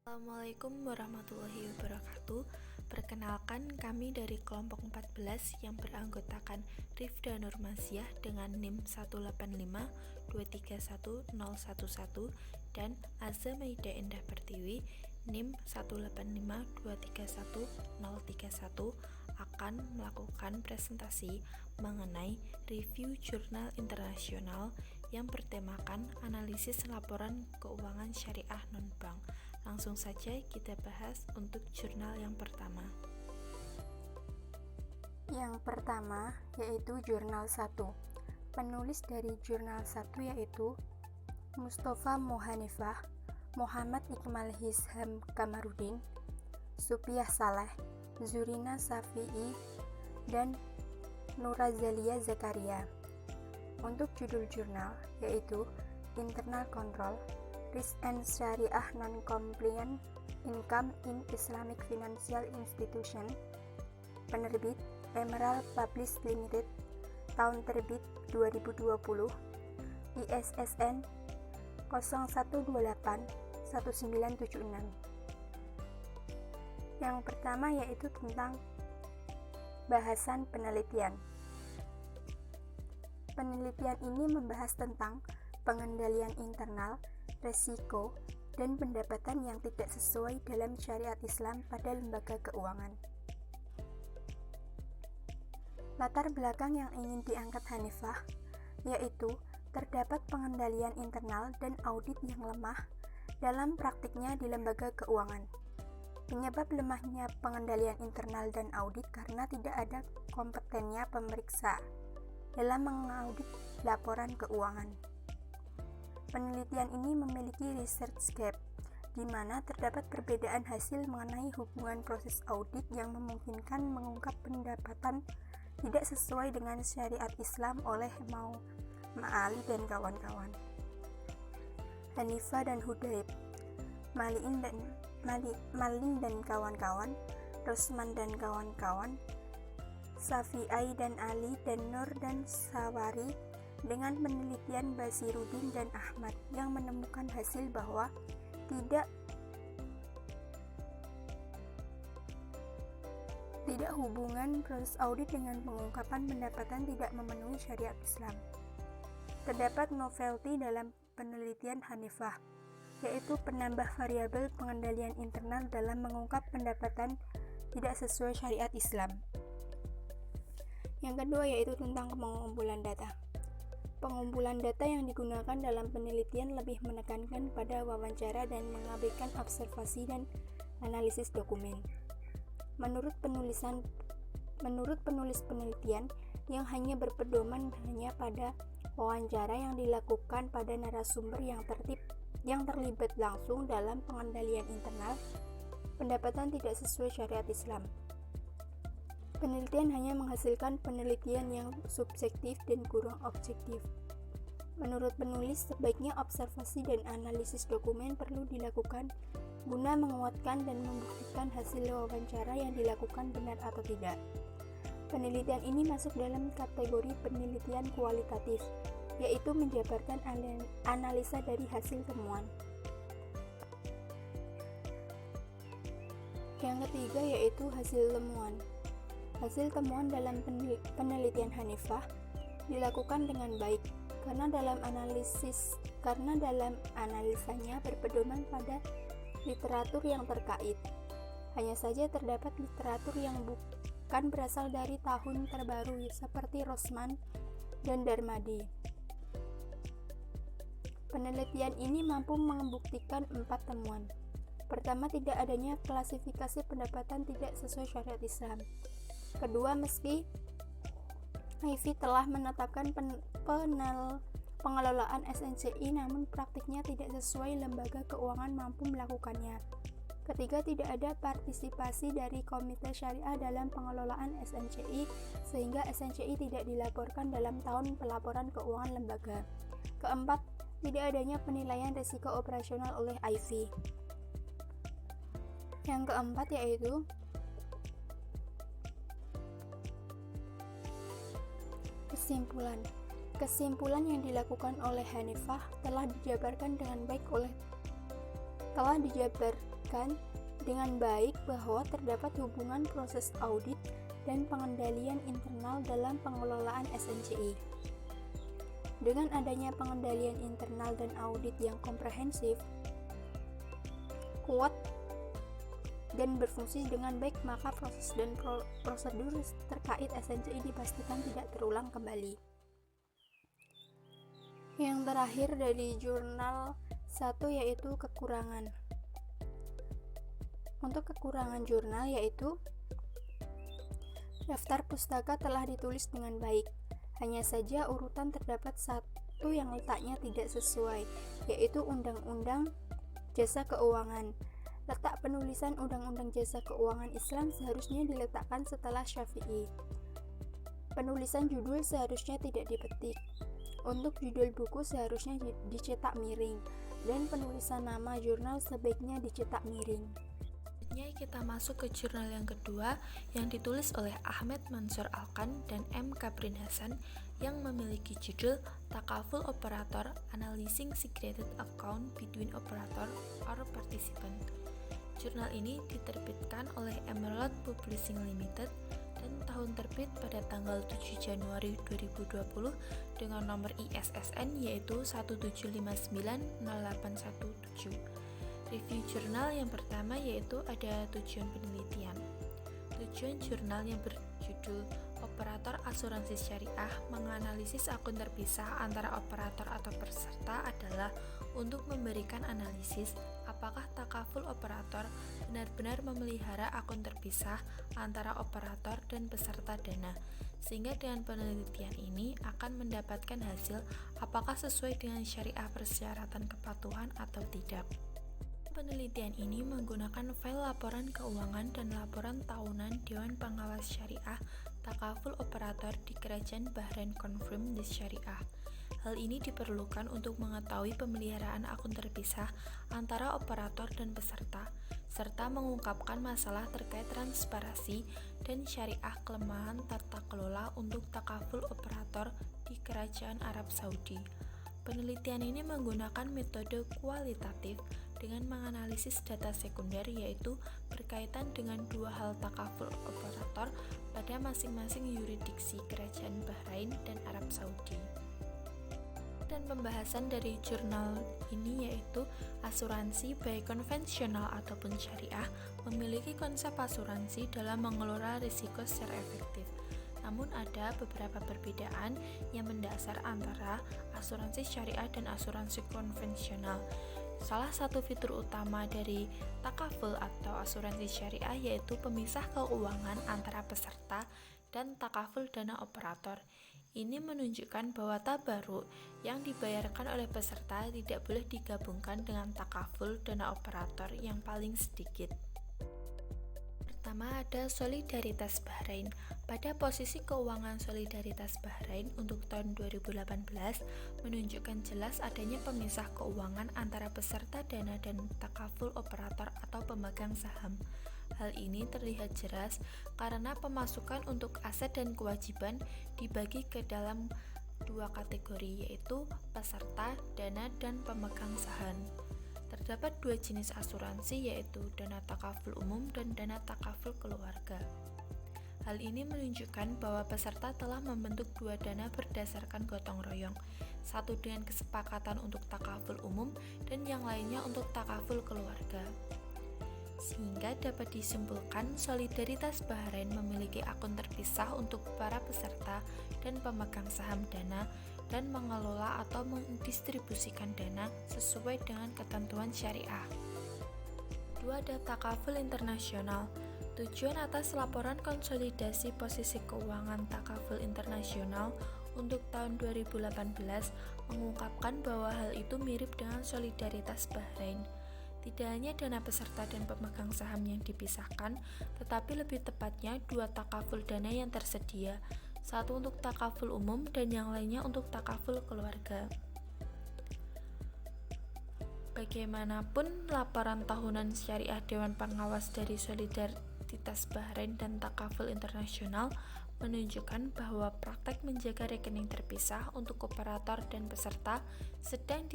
Assalamualaikum warahmatullahi wabarakatuh. Perkenalkan, kami dari kelompok 14 yang beranggotakan Rifda Nurmaziah dengan NIM 185231011 dan Azza Maida Endah Pertiwi NIM 185231031 akan melakukan presentasi mengenai review jurnal internasional yang bertemakan analisis laporan keuangan syariah non-bank. Langsung saja kita bahas untuk jurnal yang pertama. Yang pertama yaitu Jurnal 1. Penulis dari Jurnal 1 yaitu Mustafa Mohanifah, Muhammad Ikmal Hisham Kamarudin, Supiyah Saleh, Zurina Safi'i, dan Nurazalia Zakaria. Untuk judul jurnal yaitu Internal Control, Risk and Syariah Non-Compliant Income in Islamic Financial Institution. Penerbit Emerald Publish Limited, tahun terbit 2020, ISSN 01281976. Yang pertama yaitu tentang bahasan penelitian. Penelitian ini membahas tentang pengendalian internal, resiko, dan pendapatan yang tidak sesuai dalam syariat Islam pada lembaga keuangan. Latar belakang yang ingin diangkat Hanifah yaitu terdapat pengendalian internal dan audit yang lemah dalam praktiknya di lembaga keuangan. Penyebab lemahnya pengendalian internal dan audit karena tidak ada kompetennya pemeriksa dalam mengaudit laporan keuangan. Penelitian ini memiliki research gap, di mana terdapat perbedaan hasil mengenai hubungan proses audit yang memungkinkan mengungkap pendapatan tidak sesuai dengan syariat Islam oleh Ma'ali dan kawan-kawan. Hanifah dan Hudayb, Malin dan kawan-kawan, Rosman dan kawan-kawan, Safi'i dan Ali dan Nur dan Sawari, dengan penelitian Basiruddin dan Ahmad yang menemukan hasil bahwa tidak hubungan proses audit dengan pengungkapan pendapatan tidak memenuhi syariat Islam. Terdapat novelty dalam penelitian Hanifah, yaitu penambah variabel pengendalian internal dalam mengungkap pendapatan tidak sesuai syariat Islam. Yang kedua yaitu tentang pengumpulan data. Pengumpulan data yang digunakan dalam penelitian lebih menekankan pada wawancara dan mengabaikan observasi dan analisis dokumen. Menurut penulis penelitian yang hanya berpedoman hanya pada wawancara yang dilakukan pada narasumber yang terlibat langsung dalam pengendalian internal, pendapatan tidak sesuai syariat Islam. Penelitian hanya menghasilkan penelitian yang subjektif dan kurang objektif. Menurut penulis, sebaiknya observasi dan analisis dokumen perlu dilakukan guna menguatkan dan membuktikan hasil wawancara yang dilakukan benar atau tidak. Penelitian ini masuk dalam kategori penelitian kualitatif, yaitu menjabarkan analisa dari hasil temuan. Yang ketiga yaitu hasil temuan. Hasil temuan dalam penelitian Hanifah dilakukan dengan baik karena dalam analisanya berpedoman pada literatur yang terkait. Hanya saja terdapat literatur yang bukan berasal dari tahun terbaru seperti Rosman dan Darmadi. Penelitian ini mampu membuktikan 4 temuan. Pertama, tidak adanya klasifikasi pendapatan tidak sesuai syariat Islam. Kedua, meski IV telah menetapkan pengelolaan SNCI, namun praktiknya tidak sesuai lembaga keuangan mampu melakukannya. Ketiga, tidak ada partisipasi dari Komite Syariah dalam pengelolaan SNCI, sehingga SNCI tidak dilaporkan dalam tahun pelaporan keuangan lembaga. Keempat, tidak adanya penilaian risiko operasional oleh IV. Yang keempat yaitu Kesimpulan yang dilakukan oleh Hanifah telah dijabarkan dengan baik oleh telah dijabarkan dengan baik bahwa terdapat hubungan proses audit dan pengendalian internal dalam pengelolaan SNCI. Dengan adanya pengendalian internal dan audit yang komprehensif, kuat, dan berfungsi dengan baik, maka proses dan prosedur terkait SNCI dipastikan tidak terulang kembali. Yang terakhir dari jurnal 1 yaitu kekurangan. Untuk kekurangan jurnal yaitu daftar pustaka telah ditulis dengan baik, hanya saja urutan terdapat satu yang letaknya tidak sesuai, yaitu Undang-Undang Jasa Keuangan. Letak penulisan Undang-Undang Jasa Keuangan Islam seharusnya diletakkan setelah Syafi'i. Penulisan judul seharusnya tidak dipetik. Untuk judul buku seharusnya dicetak miring, dan penulisan nama jurnal sebaiknya dicetak miring. Selanjutnya kita masuk ke jurnal yang kedua yang ditulis oleh Ahmed Mansur Alkan dan M. Kaprin Hasan yang memiliki judul Takaful Operator Analyzing Segregated Account Between Operator or Participant. Jurnal ini diterbitkan oleh Emerald Publishing Limited dan tahun terbit pada tanggal 7 Januari 2020 dengan nomor ISSN yaitu 175908117. Review jurnal yang pertama yaitu ada tujuan penelitian. Tujuan jurnal yang berjudul Operator Asuransi Syariah menganalisis akun terpisah antara operator atau peserta adalah untuk memberikan analisis apakah takaful operator benar-benar memelihara akun terpisah antara operator dan peserta dana, sehingga dengan penelitian ini akan mendapatkan hasil apakah sesuai dengan syariah persyaratan kepatuhan atau tidak. Penelitian ini menggunakan file laporan keuangan dan laporan tahunan Dewan Pengawas Syariah Takaful Operator di Kerajaan Bahrain Confirm di Syariah. Hal ini diperlukan untuk mengetahui pemeliharaan akun terpisah antara operator dan peserta, serta mengungkapkan masalah terkait transparansi dan syariah kelemahan tata kelola untuk takaful operator di Kerajaan Arab Saudi. Penelitian ini menggunakan metode kualitatif dengan menganalisis data sekunder yaitu berkaitan dengan dua hal takaful operator pada masing-masing yurisdiksi Kerajaan Bahrain dan Arab Saudi. Dan pembahasan dari jurnal ini yaitu asuransi baik konvensional ataupun syariah memiliki konsep asuransi dalam mengelola risiko secara efektif. Namun ada beberapa perbedaan yang mendasar antara asuransi syariah dan asuransi konvensional. Salah satu fitur utama dari takaful atau asuransi syariah yaitu pemisah keuangan antara peserta dan takaful dana operator. Ini menunjukkan bahwa tabaruk yang dibayarkan oleh peserta tidak boleh digabungkan dengan takaful dana operator yang paling sedikit. Pertama ada Solidaritas Bahrain. Pada posisi keuangan Solidaritas Bahrain untuk tahun 2018 menunjukkan jelas adanya pemisah keuangan antara peserta dana dan takaful operator atau pemegang saham. Hal ini terlihat jelas karena pemasukan untuk aset dan kewajiban dibagi ke dalam dua kategori yaitu peserta, dana, dan pemegang saham. Terdapat dua jenis asuransi yaitu dana takaful umum dan dana takaful keluarga. Hal ini menunjukkan bahwa peserta telah membentuk dua dana berdasarkan gotong royong, satu dengan kesepakatan untuk takaful umum dan yang lainnya untuk takaful keluarga. Sehingga dapat disimpulkan Solidaritas Bahrain memiliki akun terpisah untuk para peserta dan pemegang saham dana dan mengelola atau mendistribusikan dana sesuai dengan ketentuan syariah. Kedua ada takaful internasional. Tujuan atas laporan konsolidasi posisi keuangan takaful internasional untuk tahun 2018 mengungkapkan bahwa hal itu mirip dengan Solidaritas Bahrain. Tidak hanya dana peserta dan pemegang saham yang dipisahkan, tetapi lebih tepatnya dua takaful dana yang tersedia, satu untuk takaful umum dan yang lainnya untuk takaful keluarga. Bagaimanapun, laporan tahunan syariah Dewan Pengawas dari Solidaritas Bahrain dan Takaful Internasional menunjukkan bahwa praktek menjaga rekening terpisah untuk operator dan peserta sedang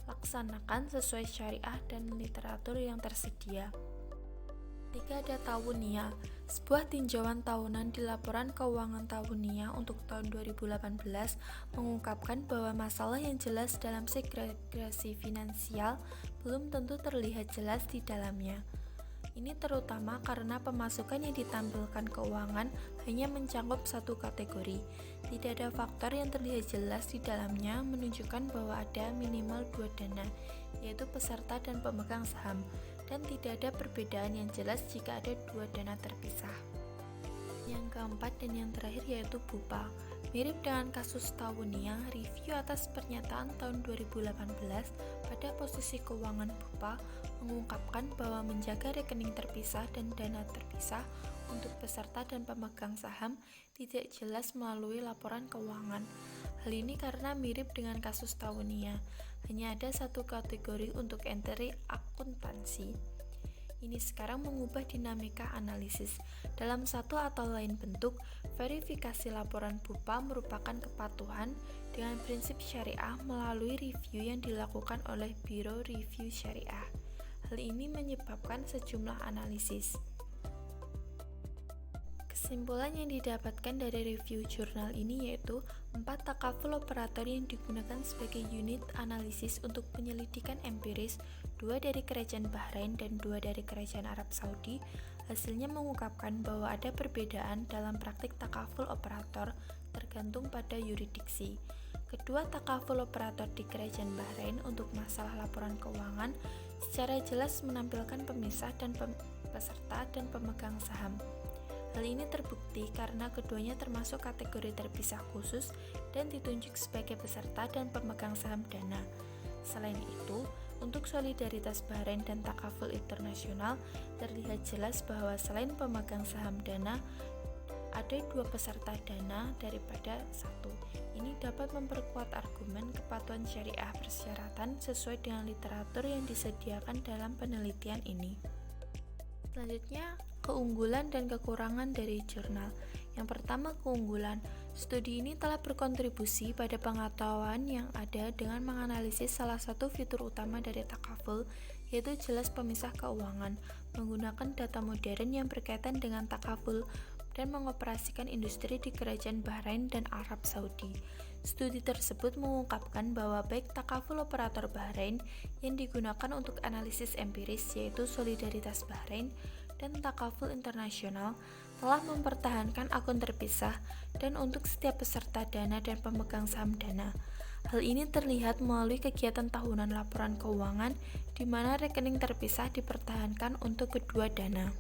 laksanakan sesuai syariah dan literatur yang tersedia. Ketika ada tahunia, sebuah tinjauan tahunan di laporan keuangan tahunia untuk tahun 2018 mengungkapkan bahwa masalah yang jelas dalam segregasi finansial belum tentu terlihat jelas di dalamnya. Ini terutama karena pemasukan yang ditampilkan keuangan hanya mencakup satu kategori. Tidak ada faktor yang terlihat jelas di dalamnya menunjukkan bahwa ada minimal dua dana, yaitu peserta dan pemegang saham, dan tidak ada perbedaan yang jelas jika ada dua dana terpisah. Yang keempat dan yang terakhir yaitu BUPA. Mirip dengan kasus tahunia, review atas pernyataan tahun 2018 pada posisi keuangan BUPA mengungkapkan bahwa menjaga rekening terpisah dan dana terpisah untuk peserta dan pemegang saham tidak jelas melalui laporan keuangan. Hal ini karena mirip dengan kasus tahunia, hanya ada satu kategori untuk entry akuntansi. Ini sekarang mengubah dinamika analisis. Dalam satu atau lain bentuk, verifikasi laporan BUPA merupakan kepatuhan dengan prinsip syariah melalui review yang dilakukan oleh Biro Review Syariah. Hal ini menyebabkan sejumlah analisis. Kesimpulan yang didapatkan dari review jurnal ini yaitu 4 takaful operator yang digunakan sebagai unit analisis untuk penyelidikan empiris, 2 dari Kerajaan Bahrain dan 2 dari Kerajaan Arab Saudi, hasilnya mengungkapkan bahwa ada perbedaan dalam praktik takaful operator tergantung pada yurisdiksi. Kedua takaful operator di Kerajaan Bahrain untuk masalah laporan keuangan secara jelas menampilkan pemisah dan peserta dan pemegang saham. Hal ini terbukti karena keduanya termasuk kategori terpisah khusus dan ditunjuk sebagai peserta dan pemegang saham dana. Selain itu, untuk solidaritas Bahrain dan takaful internasional, terlihat jelas bahwa selain pemegang saham dana, ada 2 peserta dana daripada 1. Ini dapat memperkuat argumen kepatuhan syariah persyaratan sesuai dengan literatur yang disediakan dalam penelitian ini. Selanjutnya, keunggulan dan kekurangan dari jurnal. Yang pertama, keunggulan. Studi ini telah berkontribusi pada pengetahuan yang ada dengan menganalisis salah satu fitur utama dari takaful, yaitu jelas pemisah keuangan, menggunakan data modern yang berkaitan dengan takaful, dan mengoperasikan industri di Kerajaan Bahrain dan Arab Saudi. Studi tersebut mengungkapkan bahwa baik takaful operator Bahrain yang digunakan untuk analisis empiris yaitu Solidaritas Bahrain dan takaful internasional telah mempertahankan akun terpisah dan untuk setiap peserta dana dan pemegang saham dana. Hal ini terlihat melalui kegiatan tahunan laporan keuangan di mana rekening terpisah dipertahankan untuk kedua dana.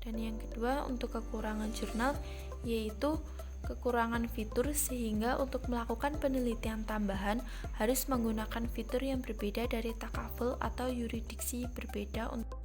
Dan yang kedua untuk kekurangan jurnal yaitu kekurangan fitur sehingga untuk melakukan penelitian tambahan harus menggunakan fitur yang berbeda dari takaful atau yurisdiksi berbeda untuk